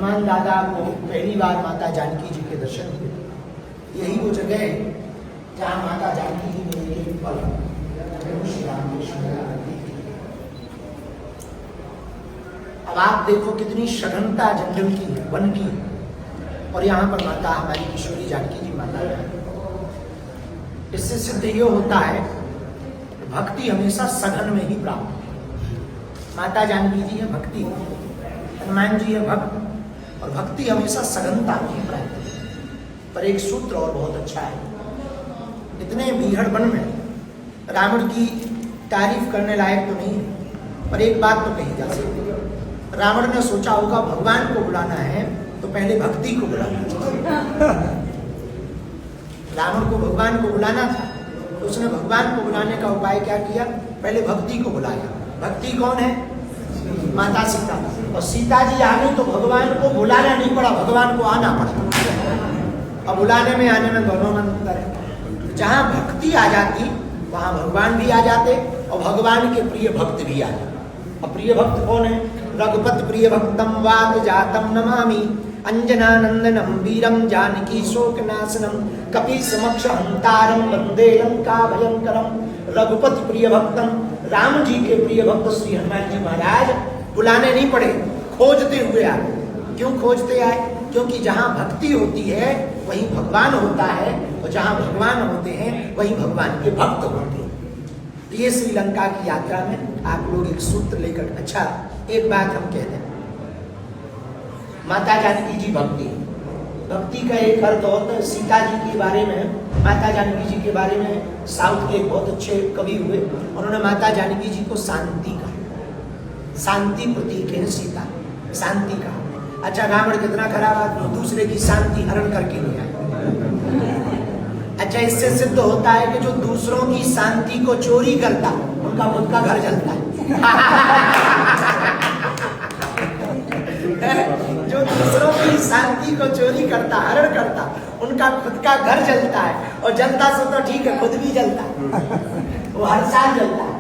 हनुमान दादा को पहली बार माता जानकी जी के दर्शन हुए। यही वो जगह है जहाँ माता जानकी जी ने एक पल श्री राम कृष्ण। अब आप देखो कितनी सघनता जंगल की वन की, और यहाँ पर माता हमारी किशोरी जानकी जी माता है। इससे सिद्ध ये होता है भक्ति हमेशा सघन में ही प्राप्त है। माता जानकी जी है भक्ति, हनुमान जी है भक्त, और भक्ति हमेशा सघनता में ही प्राप्त है। पर एक सूत्र और बहुत अच्छा है, इतने बीहड़ वन में रावण की तारीफ करने लायक तो नहीं है, पर एक बात तो कही जा सकती है। रावण ने सोचा होगा भगवान को बुलाना है तो पहले भक्ति को बुलाना चाहिए। रावण को भगवान को बुलाना था तो उसने भगवान को बुलाने का उपाय क्या किया? पहले भक्ति को बुलाया। भक्ति कौन है? माता सीता। और सीता जी आ गई तो भगवान को बुलाना नहीं पड़ा, भगवान को आना पड़ा। और बुलाने में आने में दोनों में अंतर है। जहाँ भक्ति आ जाती वहां भगवान भी आ जाते और भगवान के प्रिय भक्त भी आ जाते। और प्रिय भक्त कौन है? रघुपत प्रिय भक्तम वाद जातम नमामि अंजनानंदनम वीरम जानकी शोकनाशनम कपि समक्ष हंतारम वंदे लंका भयंकरम। रघुपति प्रिय भक्तम, राम जी के प्रिय भक्त श्री हनुमान जी महाराज बुलाने नहीं पड़े, खोजते हुए आए। क्यों खोजते आए? क्योंकि जहाँ भक्ति होती है वहीं भगवान होता है, और जहाँ भगवान होते हैं वहीं भगवान के भक्त होते हैं। तो ये श्रीलंका की यात्रा में आप लोग एक सूत्र लेकर, अच्छा एक बात हम कह दें, माता जानकी जी भक्ति, भक्ति का एक अर्थ होता है। सीता जी के बारे में, माता जानकी जी के बारे में साउथ के एक बहुत अच्छे कवि हुए, उन्होंने माता जानकी जी को शांति कहा। शांति प्रतीक है सीता, शांति कहा। अच्छा रावण कितना खराब आदमी, दूसरे की शांति हरण करके नहीं आए। अच्छा इससे सिद्ध होता है कि जो दूसरों की शांति को चोरी करता उनका खुद का घर जलता है। जो दूसरों की शांति को चोरी करता, हरण करता, उनका खुद का घर जलता है। और जलता सो तो ठीक है, खुद भी जलता है। वो हर साल जलता है,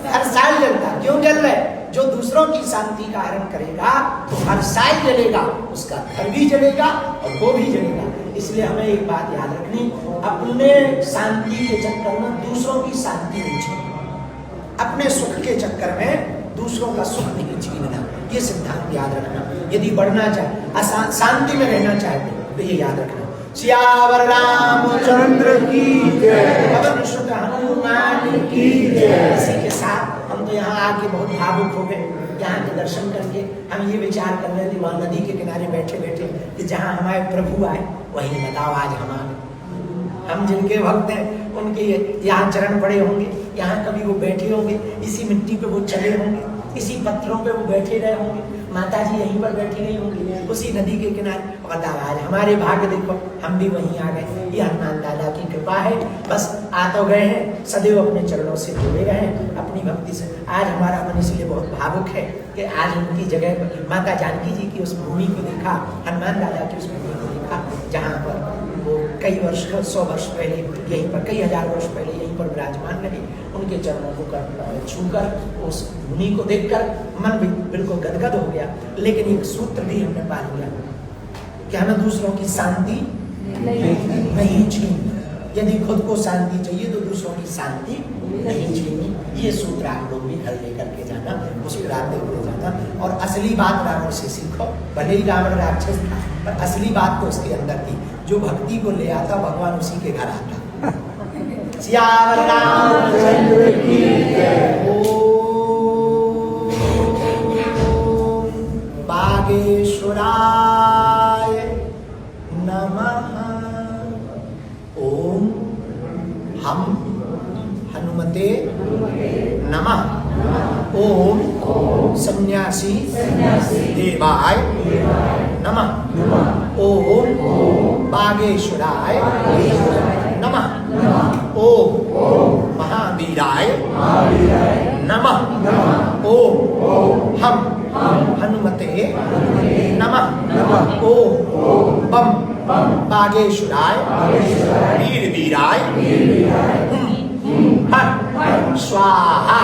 हर साल जलता है। क्यों जल रहे? जो दूसरों की शांति का हरण करेगा तो हर साल जलेगा, उसका घर भी जलेगा और वो भी जलेगा। इसलिए हमें एक बात याद रखनी, अपने शांति के चक्कर में दूसरों की शांति नहीं छीनना, अपने सुख के चक्कर में दूसरों का सुख नहीं छीनना। ये सिद्धांत याद रखना। यदि बढ़ना चाहे, शांति में रहना चाहते तो ये याद रखना। सियावर रामचंद्र की जय, पवन सुत हनुमान की जय। इसी के साथ हम तो यहाँ आके बहुत भावुक हो गए। यहाँ के दर्शन करके हम ये विचार कर रहे थे वहाँ नदी के किनारे बैठे बैठे कि जहाँ हमारे प्रभु आए वहीं बताओ आज हम जिनके भक्त हैं उनके यहाँ चरण पड़े होंगे, यहाँ कभी वो बैठे होंगे, इसी मिट्टी पे वो चले होंगे, इसी पत्थरों पे वो बैठे रहे होंगे, माता जी यहीं पर बैठी रही होंगी उसी नदी के किनारे। बताओ आज हमारे भाग्य देखो, हम भी वहीं आ गए। ये हनुमान दादा की कृपा है। बस आ तो गए हैं, सदैव अपने चरणों से जुड़े रहे अपनी भक्ति से। आज हमारा मन इसलिए बहुत भावुक है कि आज उनकी जगह पर माता जानकी जी की उस भूमि को देखा, हनुमान दादा की उस भूमि को देखा, जहाँ पर वो कई वर्ष, 100 वर्ष पहले यहीं पर, कई हजार वर्ष पहले यहीं पर विराजमान रहे। उनके चरणों को छूकर, उस भूमि को देखकर मन भी बिल्कुल गदगद हो गया। लेकिन एक सूत्र भी हमने पा लिया कि हमें दूसरों की शांति नहीं छीननी। यदि खुद को शांति चाहिए तो दूसरों की शांति नहीं छीननी। ये सूत्र आप लोग भी घर लेकर के जाना, मुस्कुराते हुए जाना। और असली बात रावण से सीखो। भले ही रावण राक्षस था पर असली बात तो उसके अंदर थी। जो भक्ति को ले आता भगवान उसी के घर आता। सियावर रामचंद्र की जय। बागेश्वराय नमः। ओम हम हनुमते नमः। ओम सन्यासी देवाय नमः। ओम बागेश्वराय नमः। ओम महावीराय नमः। ओम हम हनुमते नमः। ओम बम बागेश्वराय वीर वीराय स्वाहा।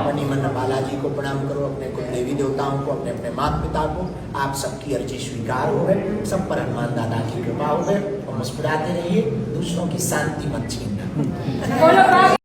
मणिमन बालाजी को प्रणाम करो, अपने कुल देवी देवताओं माताओं को, अपने अपने माता पिता को, आप सबकी अर्जी स्वीकार हो गए, सब पर हनुमान दादा की कृपा हो गए, और मुस्कुराते रहिए, दूसरों की शांति मत छीनना।